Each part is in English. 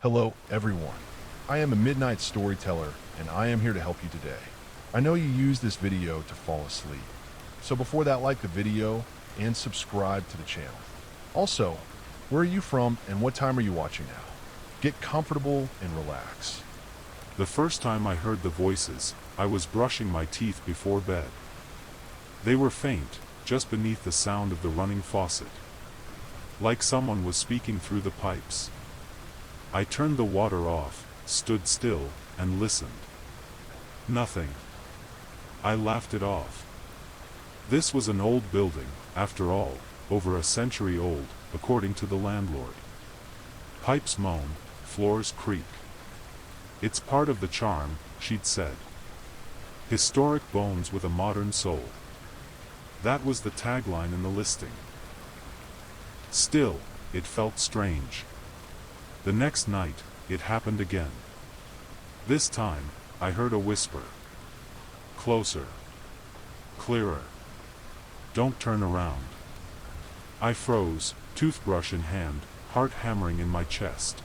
Hello, everyone. I am a midnight storyteller, and I am here to help you today. I know you use this video to fall asleep. So before that, like the video and subscribe to the channel. Also, where are you from and what time are you watching now? Get comfortable and relax. The first time I heard the voices, I was brushing my teeth before bed. They were faint, just beneath the sound of the running faucet. Like someone was speaking through the pipes. I turned the water off, stood still, and listened. Nothing. I laughed it off. This was an old building, after all, over a century old, according to the landlord. Pipes moan, floors creak. It's part of the charm, she'd said. Historic bones with a modern soul. That was the tagline in the listing. Still, it felt strange. The next night, it happened again. This time, I heard a whisper. Closer. Clearer. Don't turn around. I froze, toothbrush in hand, heart hammering in my chest.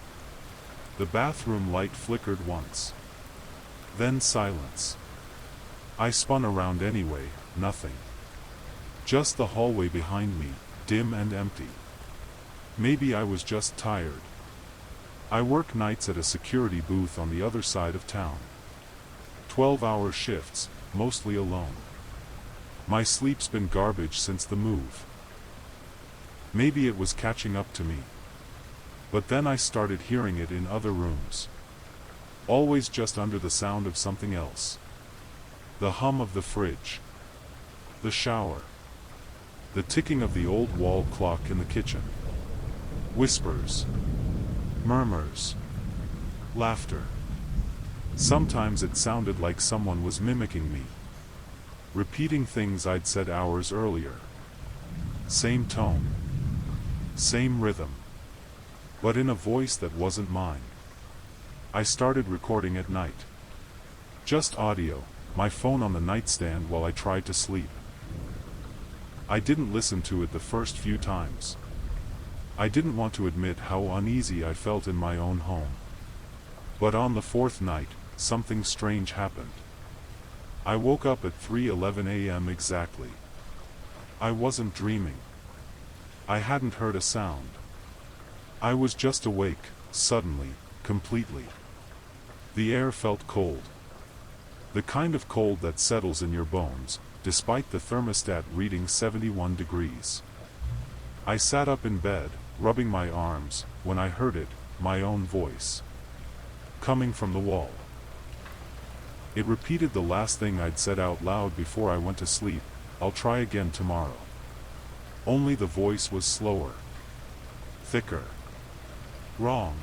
The bathroom light flickered once. Then silence. I spun around anyway, nothing. Just the hallway behind me, dim and empty. Maybe I was just tired. I work nights at a security booth on the other side of town. 12-hour shifts, mostly alone. My sleep's been garbage since the move. Maybe it was catching up to me. But then I started hearing it in other rooms. Always just under the sound of something else. The hum of the fridge. The shower. The ticking of the old wall clock in the kitchen. Whispers. Murmurs. Laughter. Sometimes it sounded like someone was mimicking me. Repeating things I'd said hours earlier. Same tone. Same rhythm. But in a voice that wasn't mine. I started recording at night. Just audio, my phone on the nightstand while I tried to sleep. I didn't listen to it the first few times. I didn't want to admit how uneasy I felt in my own home. But on the fourth night, something strange happened. I woke up at 3:11 a.m. exactly. I wasn't dreaming. I hadn't heard a sound. I was just awake, suddenly, completely. The air felt cold. The kind of cold that settles in your bones, despite the thermostat reading 71 degrees. I sat up in bed, rubbing my arms, when I heard it, my own voice. Coming from the wall. It repeated the last thing I'd said out loud before I went to sleep, I'll try again tomorrow. Only the voice was slower. Thicker. Wrong.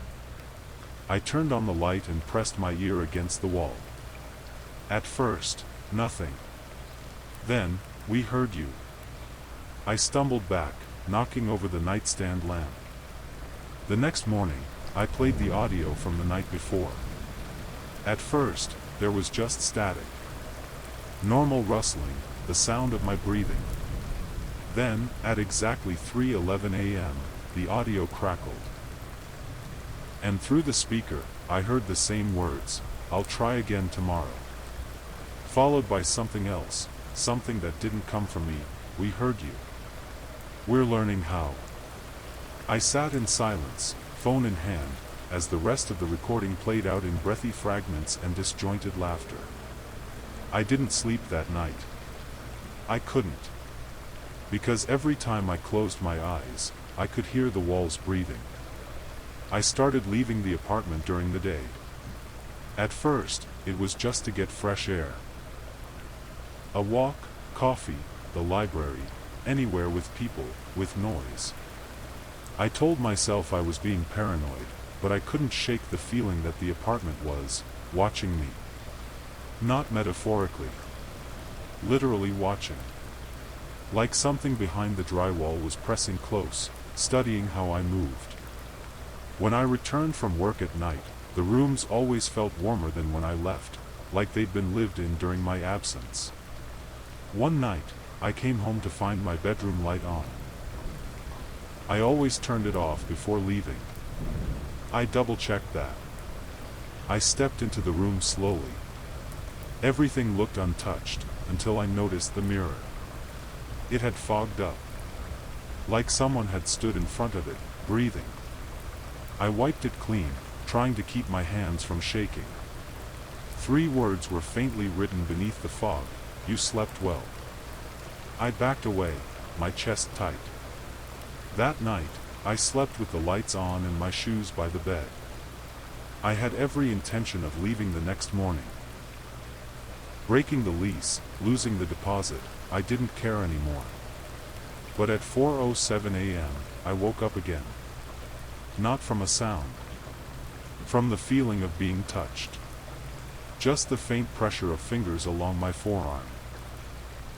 I turned on the light and pressed my ear against the wall. At first, nothing. Then, we heard you. I stumbled back, knocking over the nightstand lamp. The next morning, I played the audio from the night before. At first, there was just static. Normal rustling, the sound of my breathing. Then, at exactly 3:11 a.m., the audio crackled. And through the speaker, I heard the same words, I'll try again tomorrow. Followed by something else, something that didn't come from me, we heard you. We're learning how. I sat in silence, phone in hand, as the rest of the recording played out in breathy fragments and disjointed laughter. I didn't sleep that night. I couldn't. Because every time I closed my eyes, I could hear the walls breathing. I started leaving the apartment during the day. At first, it was just to get fresh air. A walk, coffee, the library, anywhere with people, with noise. I told myself I was being paranoid, but I couldn't shake the feeling that the apartment was, watching me. Not metaphorically. Literally watching. Like something behind the drywall was pressing close, studying how I moved. When I returned from work at night, the rooms always felt warmer than when I left, like they'd been lived in during my absence. One night, I came home to find my bedroom light on. I always turned it off before leaving. I double-checked that. I stepped into the room slowly. Everything looked untouched, until I noticed the mirror. It had fogged up. Like someone had stood in front of it, breathing. I wiped it clean, trying to keep my hands from shaking. 3 words were faintly written beneath the fog: "You slept well." I backed away, my chest tight. That night, I slept with the lights on and my shoes by the bed. I had every intention of leaving the next morning. Breaking the lease, losing the deposit, I didn't care anymore. But at 4:07 a.m., I woke up again. Not from a sound. From the feeling of being touched. Just the faint pressure of fingers along my forearm.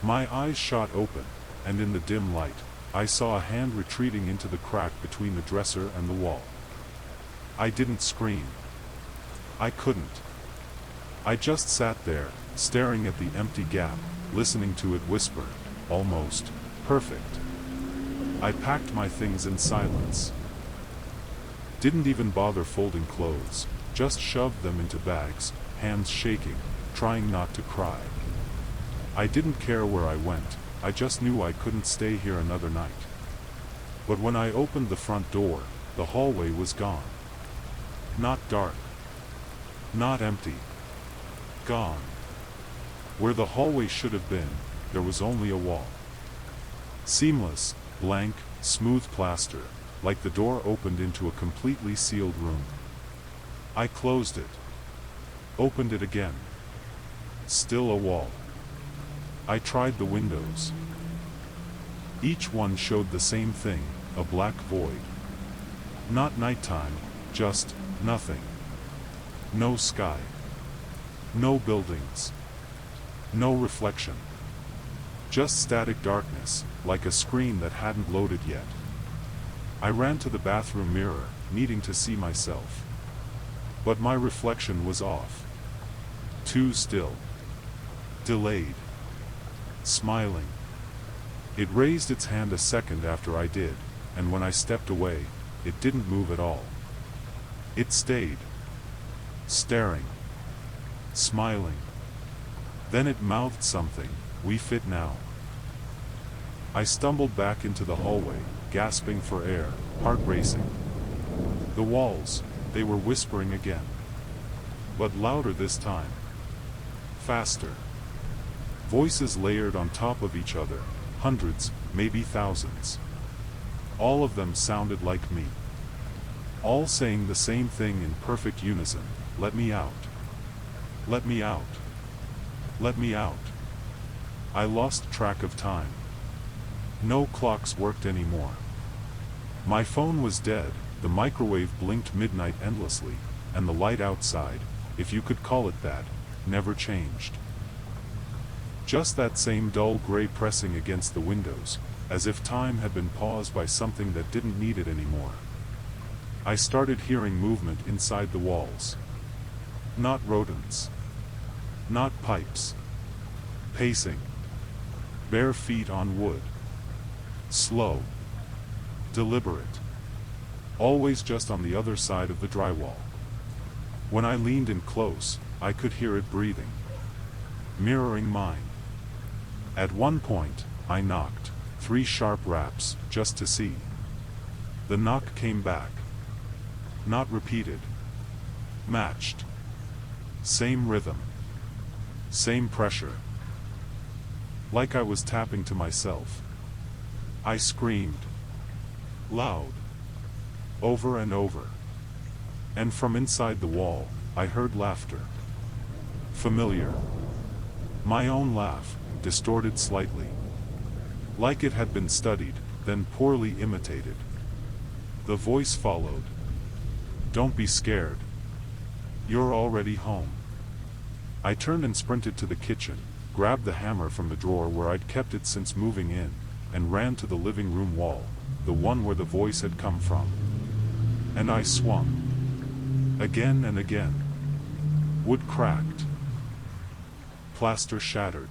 My eyes shot open, and in the dim light, I saw a hand retreating into the crack between the dresser and the wall. I didn't scream. I couldn't. I just sat there, staring at the empty gap, listening to it whisper, "Almost perfect." I packed my things in silence. Didn't even bother folding clothes, just shoved them into bags, hands shaking, trying not to cry. I didn't care where I went, I just knew I couldn't stay here another night. But when I opened the front door, the hallway was gone. Not dark. Not empty. Gone. Where the hallway should have been, there was only a wall. Seamless, blank, smooth plaster, like the door opened into a completely sealed room. I closed it. Opened it again. Still a wall. I tried the windows. Each one showed the same thing, a black void. Not nighttime, just nothing. No sky. No buildings. No reflection. Just static darkness, like a screen that hadn't loaded yet. I ran to the bathroom mirror, needing to see myself. But my reflection was off. Too still. Delayed. Smiling. It raised its hand a second after I did, and when I stepped away, it didn't move at all. It stayed. Staring. Smiling. Then it mouthed something, "We fit now." I stumbled back into the hallway, gasping for air, heart racing. The walls, they were whispering again. But louder this time. Faster. Voices layered on top of each other, hundreds, maybe thousands. All of them sounded like me. All saying the same thing in perfect unison: "Let me out. Let me out. Let me out." I lost track of time. No clocks worked anymore. My phone was dead, the microwave blinked midnight endlessly, and the light outside, if you could call it that, never changed. Just that same dull gray pressing against the windows, as if time had been paused by something that didn't need it anymore. I started hearing movement inside the walls. Not rodents. Not pipes. Pacing. Bare feet on wood. Slow. Deliberate. Always just on the other side of the drywall. When I leaned in close, I could hear it breathing. Mirroring mine. At one point, I knocked, 3 sharp raps, just to see. The knock came back. Not repeated. Matched. Same rhythm. Same pressure. Like I was tapping to myself. I screamed. Loud. Over and over. And from inside the wall, I heard laughter. Familiar. My own laugh, distorted slightly. Like it had been studied, then poorly imitated. The voice followed. "Don't be scared. You're already home." I turned and sprinted to the kitchen, grabbed the hammer from the drawer where I'd kept it since moving in, and ran to the living room wall, the one where the voice had come from. And I swung. Again and again. Wood cracked. Plaster shattered.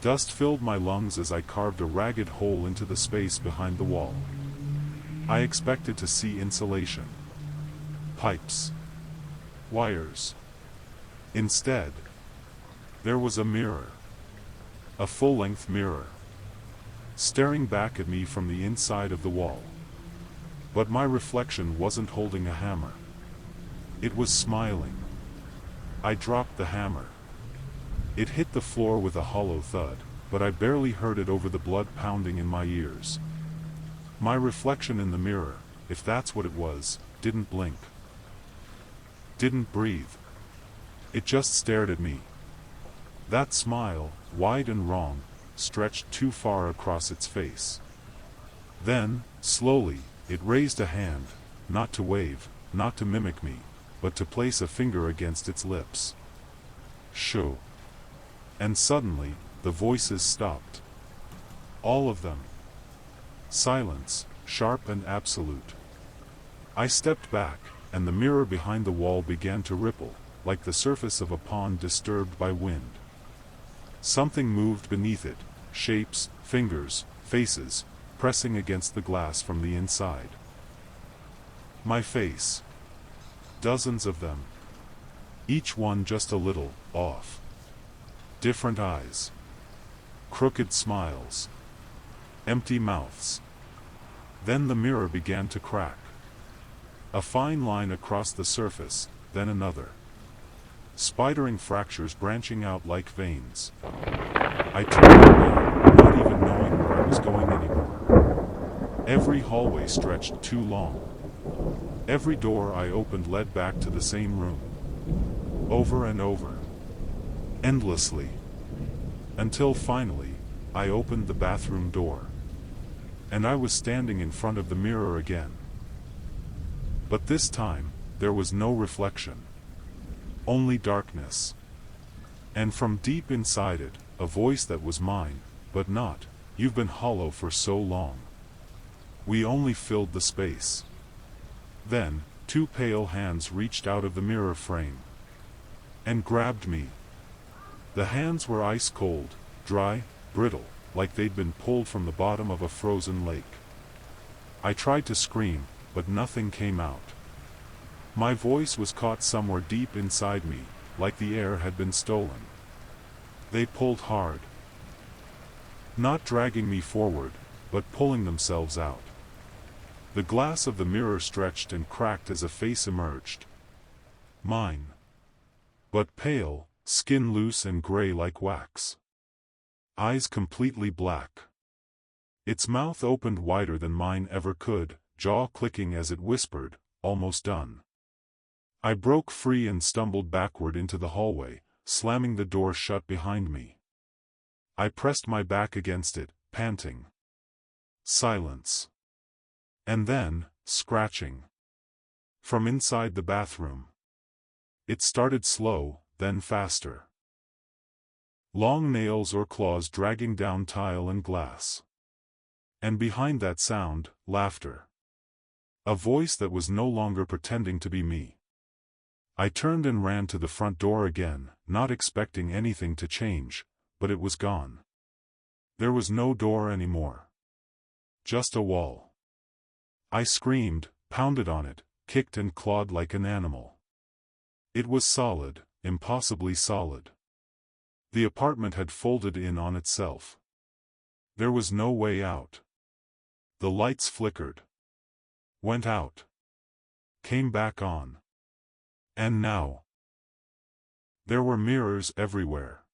Dust filled my lungs as I carved a ragged hole into the space behind the wall. I expected to see insulation. pipes, wires. Instead, there was a mirror. A full-length mirror, staring back at me from the inside of the wall. But my reflection wasn't holding a hammer. It was smiling. I dropped the hammer. It hit the floor with a hollow thud, but I barely heard it over the blood pounding in my ears. My reflection in the mirror, if that's what it was, didn't blink. Didn't breathe. It just stared at me. That smile, wide and wrong, stretched too far across its face. Then, slowly, it raised a hand, not to wave, not to mimic me, but to place a finger against its lips. Shoo. And suddenly, the voices stopped. All of them. Silence, sharp and absolute. I stepped back, and the mirror behind the wall began to ripple, like the surface of a pond disturbed by wind. Something moved beneath it, shapes, fingers, faces, pressing against the glass from the inside. My face. Dozens of them. Each one just a little off. Different eyes. Crooked smiles. Empty mouths. Then the mirror began to crack. A fine line across the surface, then another. Spidering fractures branching out like veins. I turned around, not even knowing where I was going anymore. Every hallway stretched too long. Every door I opened led back to the same room. Over and over. Endlessly. Until finally, I opened the bathroom door. And I was standing in front of the mirror again. But this time, there was no reflection. Only darkness. And from deep inside it, a voice that was mine, but not, "You've been hollow for so long." We only filled the space. Then, two pale hands reached out of the mirror frame. And grabbed me. The hands were ice cold, dry, brittle, like they'd been pulled from the bottom of a frozen lake. I tried to scream, but nothing came out. My voice was caught somewhere deep inside me, like the air had been stolen. They pulled hard. Not dragging me forward, but pulling themselves out. The glass of the mirror stretched and cracked as a face emerged. Mine. But pale, skin loose and gray like wax. Eyes completely black. Its mouth opened wider than mine ever could, jaw clicking as it whispered, "Almost done." I broke free and stumbled backward into the hallway, slamming the door shut behind me. I pressed my back against it, panting. Silence. And then, scratching. From inside the bathroom. It started slow, then faster. Long nails or claws dragging down tile and glass. And behind that sound, laughter. A voice that was no longer pretending to be me. I turned and ran to the front door again, not expecting anything to change, but it was gone. There was no door anymore. Just a wall. I screamed, pounded on it, kicked and clawed like an animal. It was solid, impossibly solid. The apartment had folded in on itself. There was no way out. The lights flickered. Went out. Came back on. And now. There were mirrors everywhere.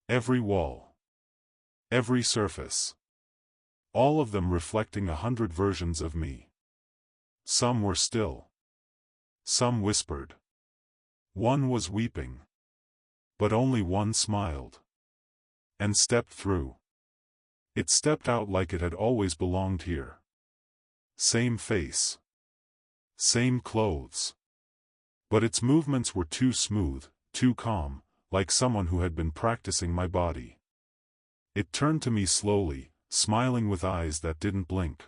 Every wall. Every surface. All of them reflecting 100 versions of me. Some were still. Some whispered. One was weeping. But only one smiled. And stepped through. It stepped out like it had always belonged here. Same face. Same clothes. But its movements were too smooth, too calm, like someone who had been practicing my body. It turned to me slowly, smiling with eyes that didn't blink.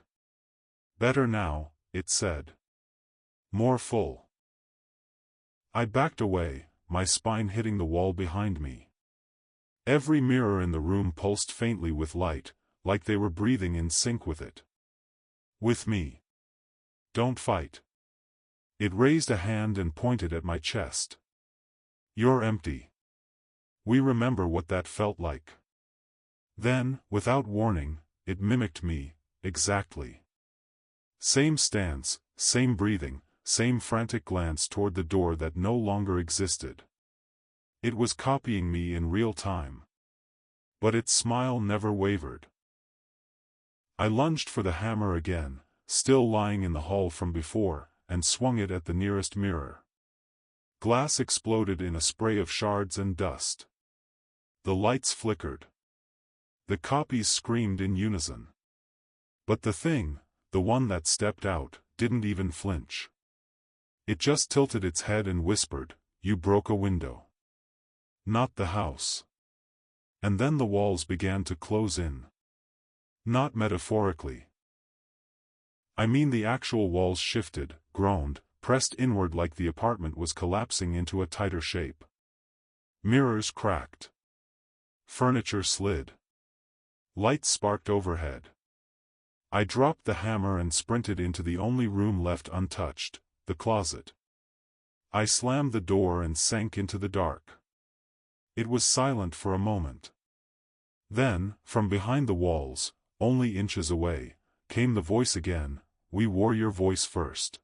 "Better now," it said. "More full." I backed away, my spine hitting the wall behind me. Every mirror in the room pulsed faintly with light, like they were breathing in sync with it. With me. "Don't fight. It raised a hand and pointed at my chest. "You're empty." We remember what that felt like. Then, without warning, it mimicked me, exactly. Same stance, same breathing, same frantic glance toward the door that no longer existed. It was copying me in real time. But its smile never wavered. I lunged for the hammer again, still lying in the hall from before, and swung it at the nearest mirror. Glass exploded in a spray of shards and dust. The lights flickered. The copies screamed in unison. But the thing, the one that stepped out, didn't even flinch. It just tilted its head and whispered, "You broke a window. Not the house." And then the walls began to close in. Not metaphorically. I mean the actual walls shifted, groaned, pressed inward like the apartment was collapsing into a tighter shape. Mirrors cracked. Furniture slid. Lights sparked overhead. I dropped the hammer and sprinted into the only room left untouched, the closet. I slammed the door and sank into the dark. It was silent for a moment. Then, from behind the walls, only inches away, came the voice again, "We wore your voice first.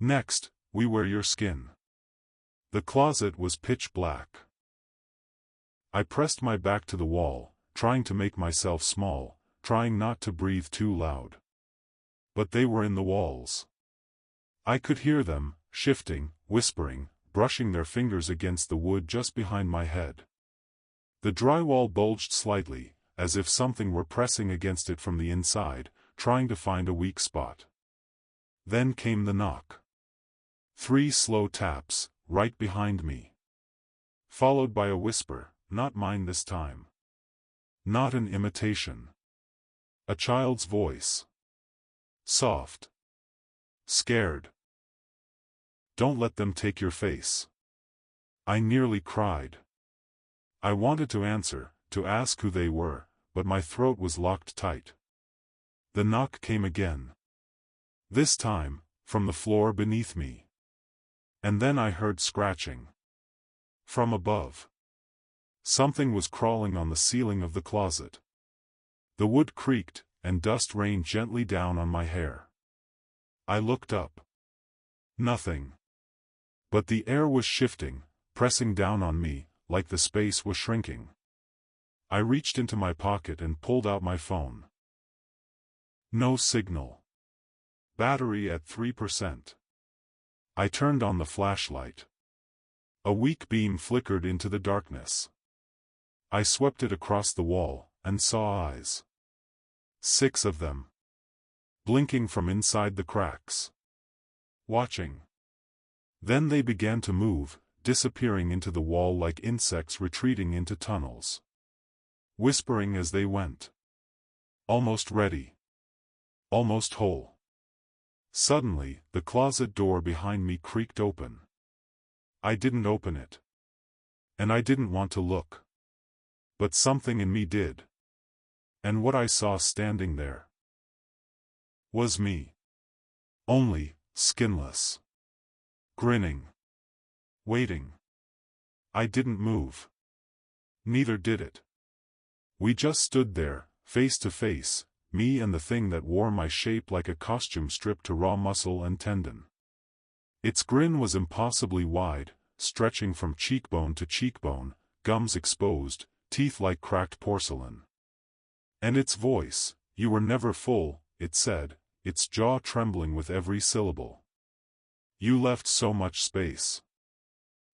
Next, we wear your skin." The closet was pitch black. I pressed my back to the wall, trying to make myself small, trying not to breathe too loud. But they were in the walls. I could hear them, shifting, whispering, brushing their fingers against the wood just behind my head. The drywall bulged slightly, as if something were pressing against it from the inside, trying to find a weak spot. Then came the knock. 3 slow taps, right behind me. Followed by a whisper, not mine this time. Not an imitation. A child's voice. Soft. Scared. "Don't let them take your face." I nearly cried. I wanted to answer, to ask who they were, but my throat was locked tight. The knock came again. This time, from the floor beneath me. And then I heard scratching. From above. Something was crawling on the ceiling of the closet. The wood creaked, and dust rained gently down on my hair. I looked up. Nothing. But the air was shifting, pressing down on me, like the space was shrinking. I reached into my pocket and pulled out my phone. No signal. Battery at 3%. I turned on the flashlight. A weak beam flickered into the darkness. I swept it across the wall, and saw eyes. 6 of them. Blinking from inside the cracks. Watching. Then they began to move, disappearing into the wall like insects retreating into tunnels. Whispering as they went. Almost ready. Almost whole. Suddenly, the closet door behind me creaked open. I didn't open it. And I didn't want to look. But something in me did. And what I saw standing there was me. Only, skinless. Grinning. Waiting. I didn't move. Neither did it. We just stood there, face to face, me and the thing that wore my shape like a costume stripped to raw muscle and tendon. Its grin was impossibly wide, stretching from cheekbone to cheekbone, gums exposed, teeth like cracked porcelain. And its voice, "You were never full," it said, its jaw trembling with every syllable. "You left so much space.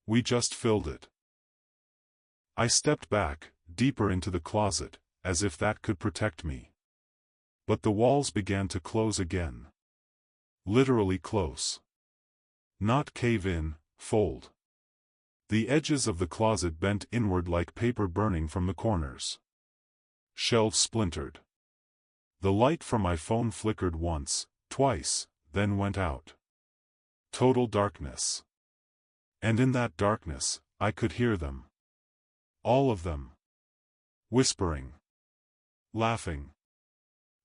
We just filled it." I stepped back, deeper into the closet, as if that could protect me. But the walls began to close again. Literally close. Not cave in, fold. The edges of the closet bent inward like paper burning from the corners. Shelves splintered. The light from my phone flickered once, twice, then went out. Total darkness. And in that darkness, I could hear them. All of them. Whispering. Laughing.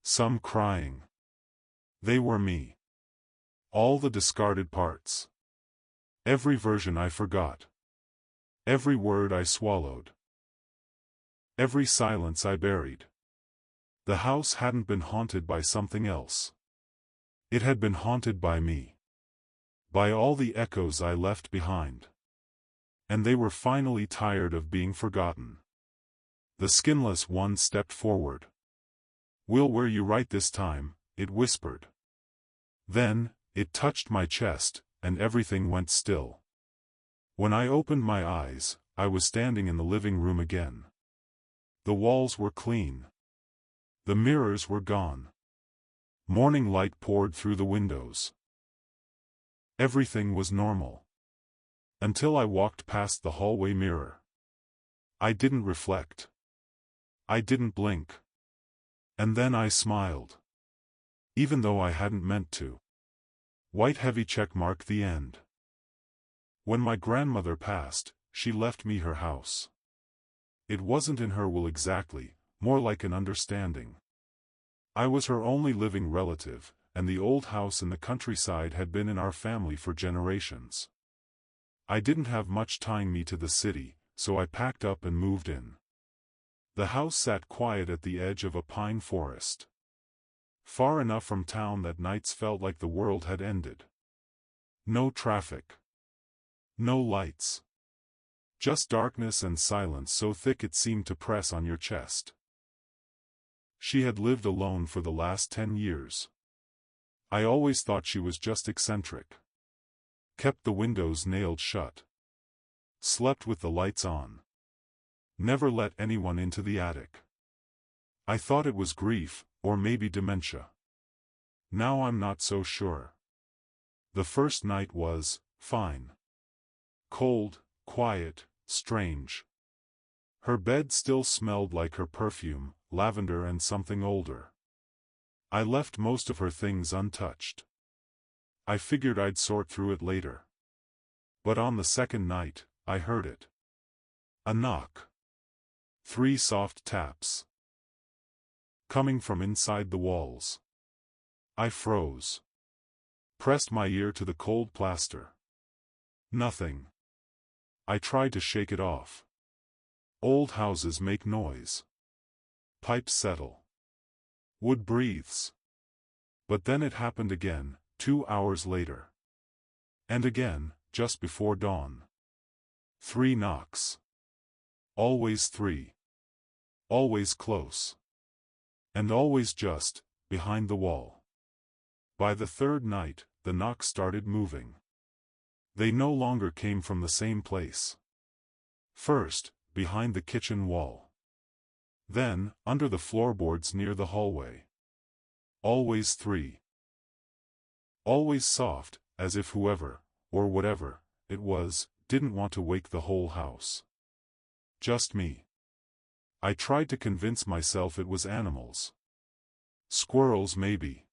Some crying. They were me. All the discarded parts. Every version I forgot. Every word I swallowed. Every silence I buried. The house hadn't been haunted by something else. It had been haunted by me. By all the echoes I left behind. And they were finally tired of being forgotten. The skinless one stepped forward. "Will, were you right this time?" it whispered. Then, it touched my chest, and everything went still. When I opened my eyes, I was standing in the living room again. The walls were clean. The mirrors were gone. Morning light poured through the windows. Everything was normal. Until I walked past the hallway mirror. I didn't reflect. I didn't blink. And then I smiled. Even though I hadn't meant to. White heavy check mark the end. When my grandmother passed, she left me her house. It wasn't in her will exactly, more like an understanding. I was her only living relative, and the old house in the countryside had been in our family for generations. I didn't have much tying me to the city, so I packed up and moved in. The house sat quiet at the edge of a pine forest. Far enough from town that nights felt like the world had ended. No traffic. No lights. Just darkness and silence so thick it seemed to press on your chest. She had lived alone for the last 10 years. I always thought she was just eccentric. Kept the windows nailed shut. Slept with the lights on. Never let anyone into the attic. I thought it was grief, or maybe dementia. Now I'm not so sure. The first night was fine. Cold, quiet, strange. Her bed still smelled like her perfume, lavender and something older. I left most of her things untouched. I figured I'd sort through it later. But on the second night, I heard it. A knock. 3 soft taps. Coming from inside the walls. I froze. Pressed my ear to the cold plaster. Nothing. I tried to shake it off. Old houses make noise. Pipes settle. Wood breathes. But then it happened again, 2 hours later. And again, just before dawn. 3 knocks. Always 3. Always close. And always just behind the wall. By the third night, the knocks started moving. They no longer came from the same place. First, behind the kitchen wall. Then, under the floorboards near the hallway. Always 3. Always soft, as if whoever, or whatever, it was, didn't want to wake the whole house. Just me. I tried to convince myself it was animals. Squirrels maybe.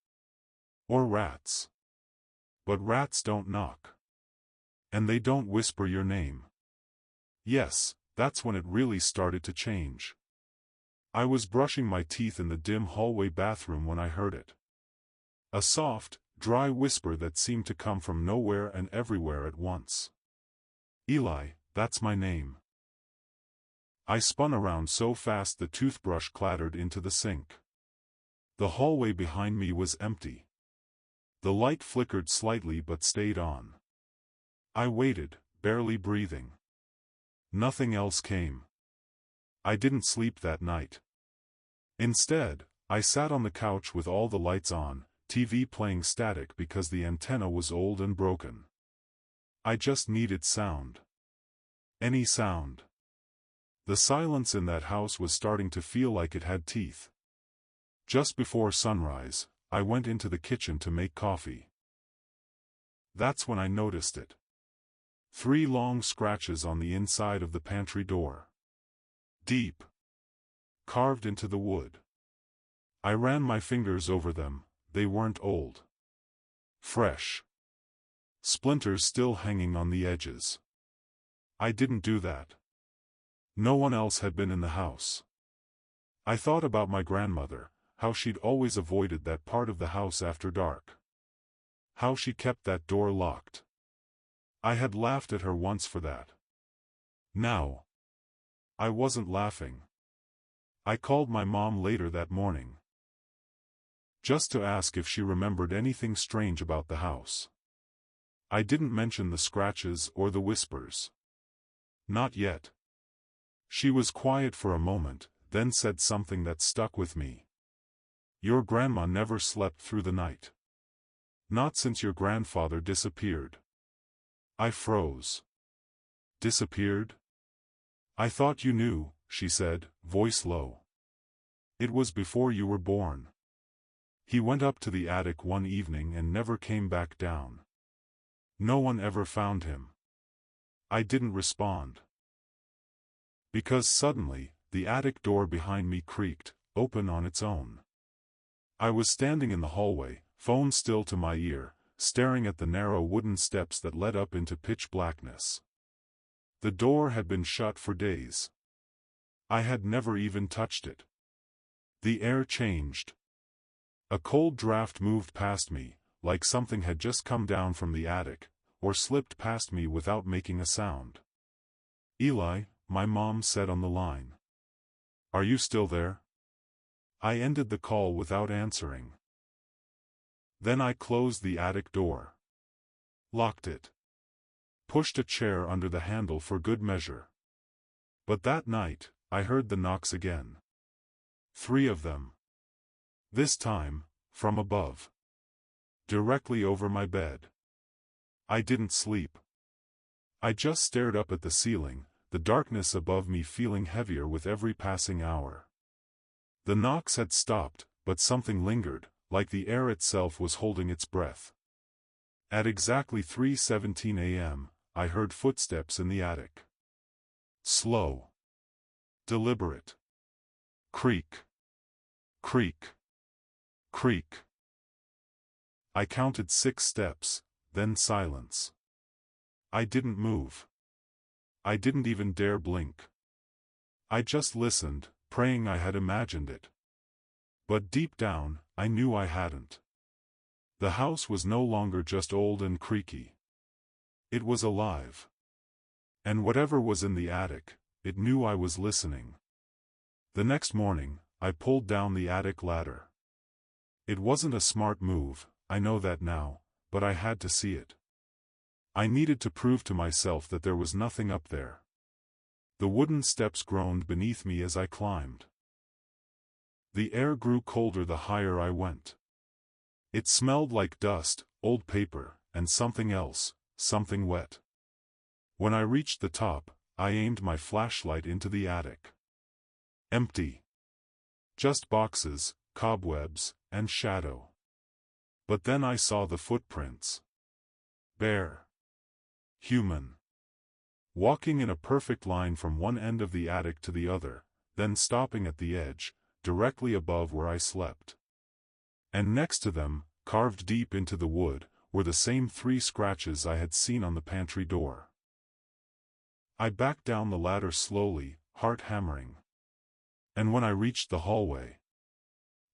Or rats. But rats don't knock. And they don't whisper your name. Yes, that's when it really started to change. I was brushing my teeth in the dim hallway bathroom when I heard it. A soft, dry whisper that seemed to come from nowhere and everywhere at once. "Eli, that's my name." I spun around so fast the toothbrush clattered into the sink. The hallway behind me was empty. The light flickered slightly but stayed on. I waited, barely breathing. Nothing else came. I didn't sleep that night. Instead, I sat on the couch with all the lights on, TV playing static because the antenna was old and broken. I just needed sound. Any sound. The silence in that house was starting to feel like it had teeth. Just before sunrise, I went into the kitchen to make coffee. That's when I noticed it. 3 long scratches on the inside of the pantry door. Deep. Carved into the wood. I ran my fingers over them. They weren't old. Fresh. Splinters still hanging on the edges. I didn't do that. No one else had been in the house. I thought about my grandmother, how she'd always avoided that part of the house after dark. how she kept that door locked. I had laughed at her once for that. Now, I wasn't laughing. I called my mom later that morning, just to ask if she remembered anything strange about the house. I didn't mention the scratches or the whispers. Not yet. She was quiet for a moment, then said something that stuck with me. Your grandma never slept through the night. Not since your grandfather disappeared. I froze. Disappeared? I thought you knew, she said, voice low. It was before you were born. He went up to the attic one evening and never came back down. No one ever found him. I didn't respond. Because suddenly, the attic door behind me creaked, open on its own. I was standing in the hallway, phone still to my ear, staring at the narrow wooden steps that led up into pitch blackness. The door had been shut for days. I had never even touched it. The air changed. A cold draft moved past me, like something had just come down from the attic, or slipped past me without making a sound. Eli, my mom said on the line. Are you still there? I ended the call without answering. Then I closed the attic door. Locked it. Pushed a chair under the handle for good measure. But that night, I heard the knocks again. 3 of them. This time, from above. Directly over my bed. I didn't sleep. I just stared up at the ceiling, the darkness above me feeling heavier with every passing hour. The knocks had stopped, but something lingered, like the air itself was holding its breath. At exactly 3:17 a.m., I heard footsteps in the attic. Slow. Deliberate. Creak. Creak. Creak. I counted 6 steps, then silence. I didn't move. I didn't even dare blink. I just listened, praying I had imagined it. But deep down, I knew I hadn't. The house was no longer just old and creaky. It was alive. And whatever was in the attic, it knew I was listening. The next morning, I pulled down the attic ladder. It wasn't a smart move, I know that now, but I had to see it. I needed to prove to myself that there was nothing up there. The wooden steps groaned beneath me as I climbed. The air grew colder the higher I went. It smelled like dust, old paper, and something else, something wet. When I reached the top, I aimed my flashlight into the attic. Empty. Just boxes, cobwebs, and shadow. But then I saw the footprints. Bare. Human. Walking in a perfect line from one end of the attic to the other, then stopping at the edge, directly above where I slept. And next to them, carved deep into the wood, were the same 3 scratches I had seen on the pantry door. I backed down the ladder slowly, heart hammering. And when I reached the hallway,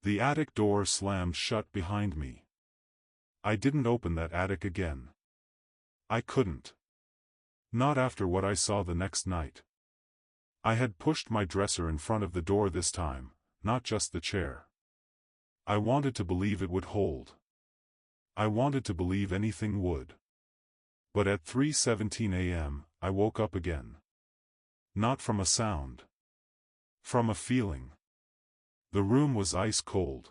the attic door slammed shut behind me. I didn't open that attic again. I couldn't. Not after what I saw the next night. I had pushed my dresser in front of the door this time, not just the chair. I wanted to believe it would hold. I wanted to believe anything would. But at 3:17 a.m., I woke up again. Not from a sound. From a feeling. The room was ice cold.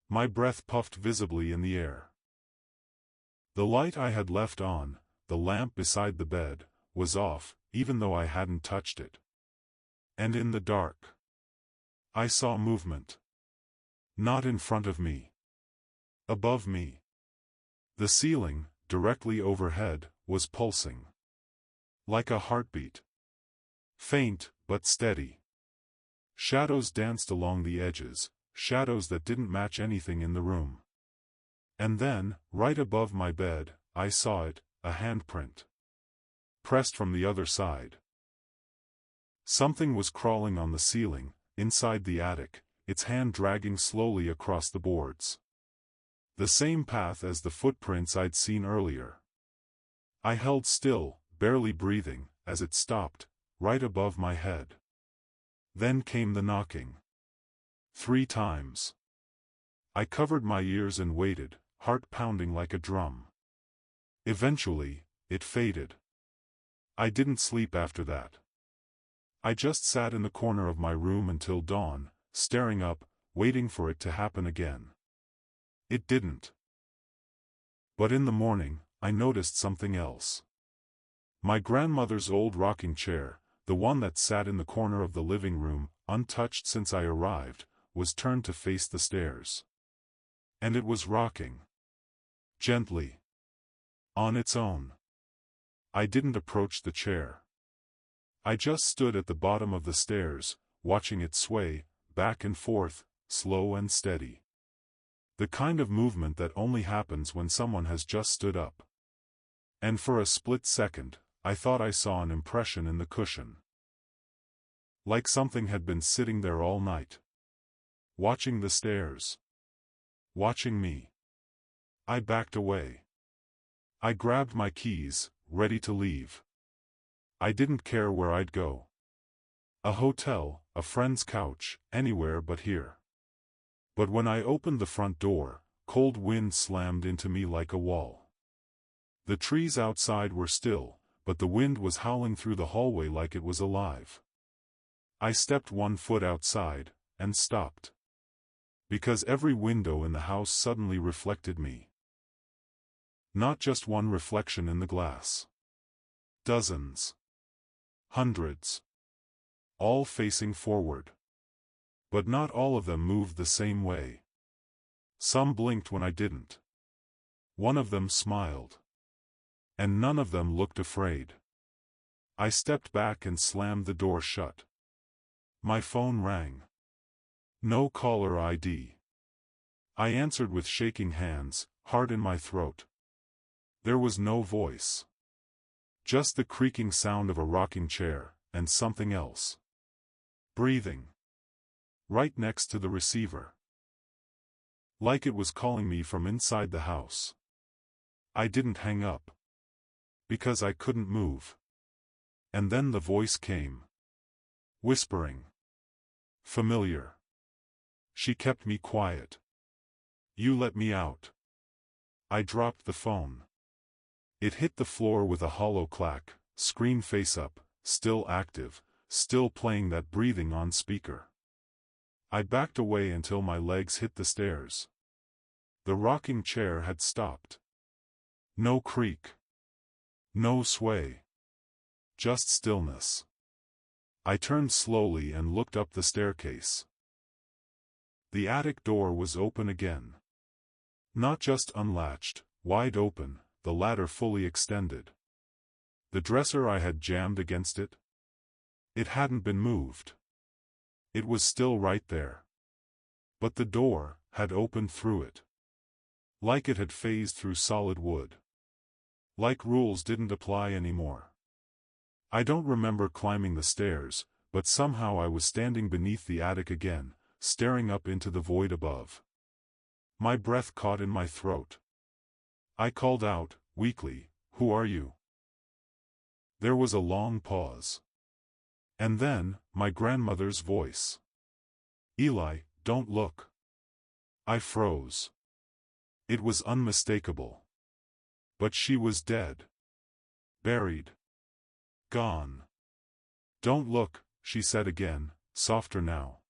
My breath puffed visibly in the air. The light I had left on, the lamp beside the bed, was off, even though I hadn't touched it. And in the dark, I saw movement. Not in front of me. Above me. The ceiling, directly overhead, was pulsing. Like a heartbeat. Faint, but steady. Shadows danced along the edges, shadows that didn't match anything in the room. And then, right above my bed, I saw it, a handprint. Pressed from the other side. Something was crawling on the ceiling, inside the attic, its hand dragging slowly across the boards. The same path as the footprints I'd seen earlier. I held still, barely breathing, as it stopped, right above my head. Then came the knocking. 3 times. I covered my ears and waited, heart pounding like a drum. Eventually, it faded. I didn't sleep after that. I just sat in the corner of my room until dawn, staring up, waiting for it to happen again. It didn't. But in the morning, I noticed something else. My grandmother's old rocking chair, the one that sat in the corner of the living room, untouched since I arrived, was turned to face the stairs. And it was rocking. Gently. On its own. I didn't approach the chair. I just stood at the bottom of the stairs, watching it sway, back and forth, slow and steady. The kind of movement that only happens when someone has just stood up. And for a split second, I thought I saw an impression in the cushion. Like something had been sitting there all night. Watching the stairs. Watching me. I backed away. I grabbed my keys, ready to leave. I didn't care where I'd go. A hotel, a friend's couch, anywhere but here. But when I opened the front door, cold wind slammed into me like a wall. The trees outside were still, but the wind was howling through the hallway like it was alive. I stepped 1 foot outside, and stopped. Because every window in the house suddenly reflected me. Not just one reflection in the glass. Dozens. Hundreds. All facing forward. But not all of them moved the same way. Some blinked when I didn't. One of them smiled. And none of them looked afraid. I stepped back and slammed the door shut. My phone rang. No caller ID. I answered with shaking hands, heart in my throat. There was no voice. Just the creaking sound of a rocking chair, and something else. Breathing. Right next to the receiver. Like it was calling me from inside the house. I didn't hang up. Because I couldn't move. And then the voice came. Whispering. Familiar. She kept me quiet. You let me out. I dropped the phone. It hit the floor with a hollow clack, screen face up, still active, still playing that breathing on speaker. I backed away until my legs hit the stairs. The rocking chair had stopped. No creak. No sway. Just stillness. I turned slowly and looked up the staircase. The attic door was open again. Not just unlatched, wide open, the ladder fully extended. The dresser I had jammed against it? It hadn't been moved. It was still right there. But the door had opened through it. Like it had phased through solid wood. Like rules didn't apply anymore. I don't remember climbing the stairs, but somehow I was standing beneath the attic again, staring up into the void above. My breath caught in my throat. I called out, weakly, "Who are you?" There was a long pause. And then, my grandmother's voice. "Eli, don't look." I froze. It was unmistakable. But she was dead. Buried. Gone. "Don't look," she said again, softer now.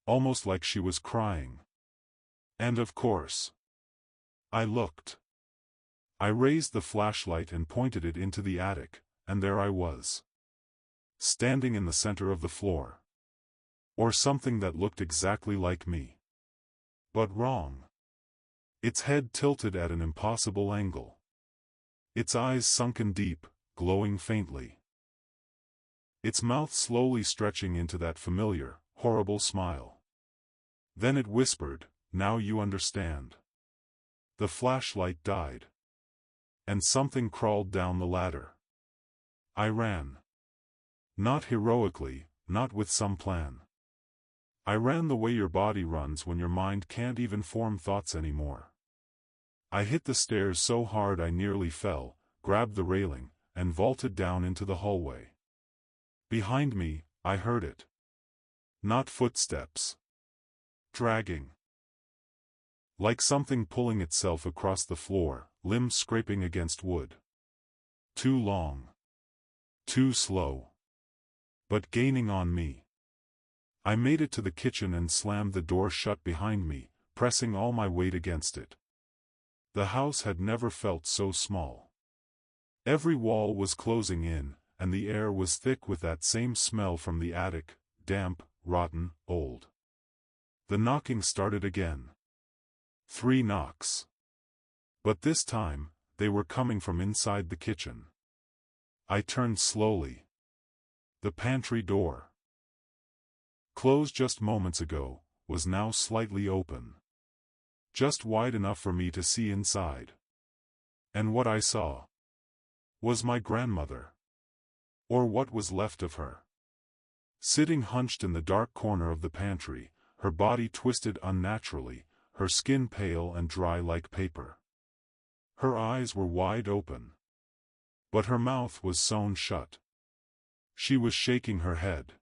Almost like she was crying. And of course. I looked. I raised the flashlight and pointed it into the attic, and there I was. Standing in the center of the floor. Or something that looked exactly like me. But wrong. Its head tilted at an impossible angle. Its eyes sunken deep, glowing faintly. Its mouth slowly stretching into that familiar, horrible smile. Then it whispered, "Now you understand." The flashlight died. And something crawled down the ladder. I ran. Not heroically, not with some plan. I ran the way your body runs when your mind can't even form thoughts anymore. I hit the stairs so hard I nearly fell, grabbed the railing, and vaulted down into the hallway. Behind me, I heard it. Not footsteps. Dragging. Like something pulling itself across the floor, limbs scraping against wood. Too long. Too slow. But gaining on me. I made it to the kitchen and slammed the door shut behind me, pressing all my weight against it. The house had never felt so small. Every wall was closing in, and the air was thick with that same smell from the attic, damp, rotten, old. The knocking started again. 3 knocks. But this time, they were coming from inside the kitchen. I turned slowly. The pantry door, closed just moments ago, was now slightly open. Just wide enough for me to see inside. And what I saw was my grandmother. Or what was left of her. Sitting hunched in the dark corner of the pantry, her body twisted unnaturally, her skin pale and dry like paper. Her eyes were wide open. But her mouth was sewn shut. She was shaking her head.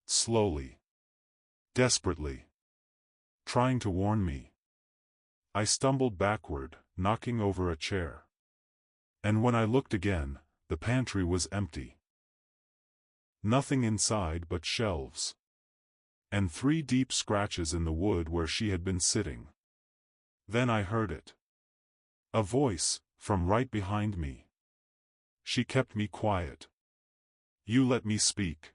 Slowly. Desperately. Trying to warn me. I stumbled backward, knocking over a chair. And when I looked again, the pantry was empty. Nothing inside but shelves. And 3 deep scratches in the wood where she had been sitting. Then I heard it. A voice, from right behind me. She kept me quiet. You let me speak.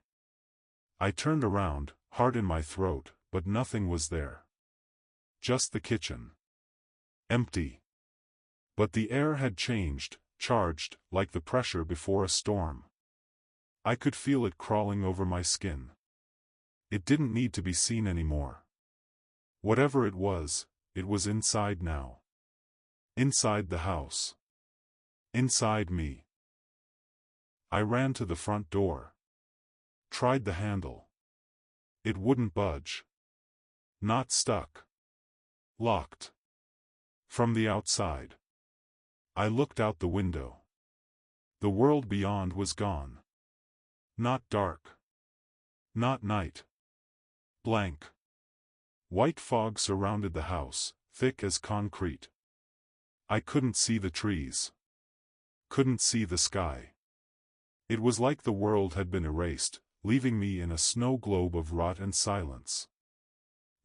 I turned around, heart in my throat, but nothing was there. Just the kitchen. Empty. But the air had changed, charged, like the pressure before a storm. I could feel it crawling over my skin. It didn't need to be seen anymore. Whatever it was inside now. Inside the house. Inside me. I ran to the front door. Tried the handle. It wouldn't budge. Not stuck. Locked. From the outside. I looked out the window. The world beyond was gone. Not dark. Not night. Blank. White fog surrounded the house, thick as concrete. I couldn't see the trees. Couldn't see the sky. It was like the world had been erased, leaving me in a snow globe of rot and silence.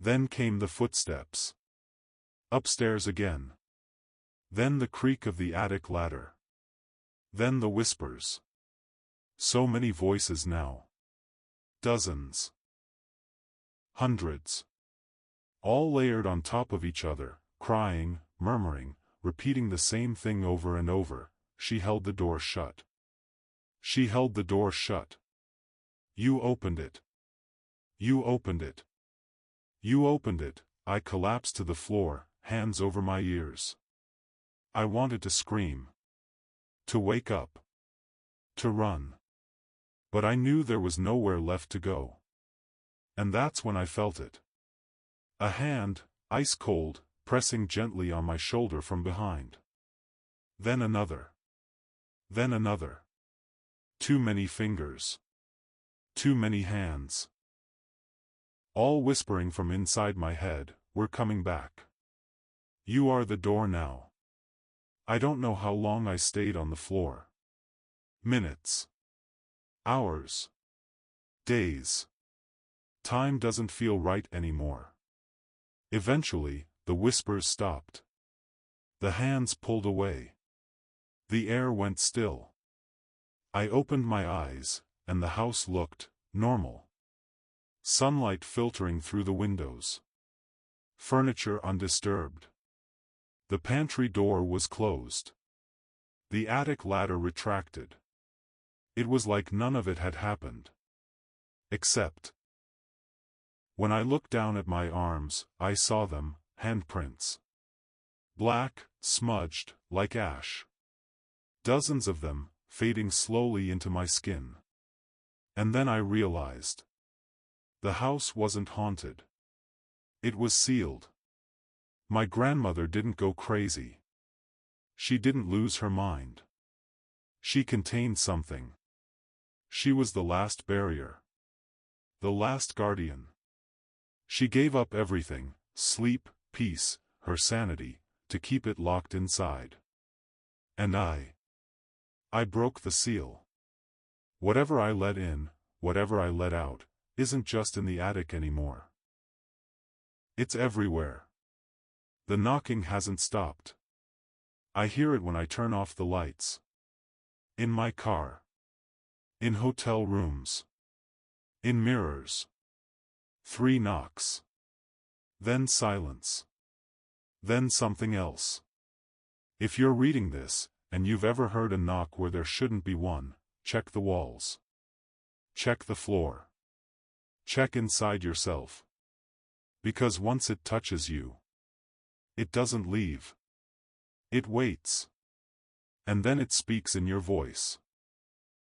Then came the footsteps. Upstairs again. Then the creak of the attic ladder. Then the whispers. So many voices now. Dozens. Hundreds. All layered on top of each other, crying, murmuring, repeating the same thing over and over. She held the door shut. She held the door shut. You opened it. You opened it. You opened it. I collapsed to the floor, hands over my ears. I wanted to scream. To wake up. To run. But I knew there was nowhere left to go. And that's when I felt it. A hand, ice cold, pressing gently on my shoulder from behind. Then another. Then another. Too many fingers. Too many hands. All whispering from inside my head, we're coming back. You are the door now. I don't know how long I stayed on the floor. Minutes. Hours. Days. Time doesn't feel right anymore. Eventually, the whispers stopped. The hands pulled away. The air went still. I opened my eyes, and the house looked normal. Sunlight filtering through the windows. Furniture undisturbed. The pantry door was closed. The attic ladder retracted. It was like none of it had happened. Except. When I looked down at my arms, I saw them, handprints. Black, smudged, like ash. Dozens of them, fading slowly into my skin. And then I realized. The house wasn't haunted. It was sealed. My grandmother didn't go crazy. She didn't lose her mind. She contained something. She was the last barrier. The last guardian. She gave up everything, sleep, peace, her sanity, to keep it locked inside. And I broke the seal. Whatever I let in, whatever I let out, isn't just in the attic anymore. It's everywhere. The knocking hasn't stopped. I hear it when I turn off the lights. In my car. In hotel rooms. In mirrors. 3 knocks. Then silence. Then something else. If you're reading this, and you've ever heard a knock where there shouldn't be one, check the walls. Check the floor. Check inside yourself. Because once it touches you, it doesn't leave. It waits. And then it speaks in your voice.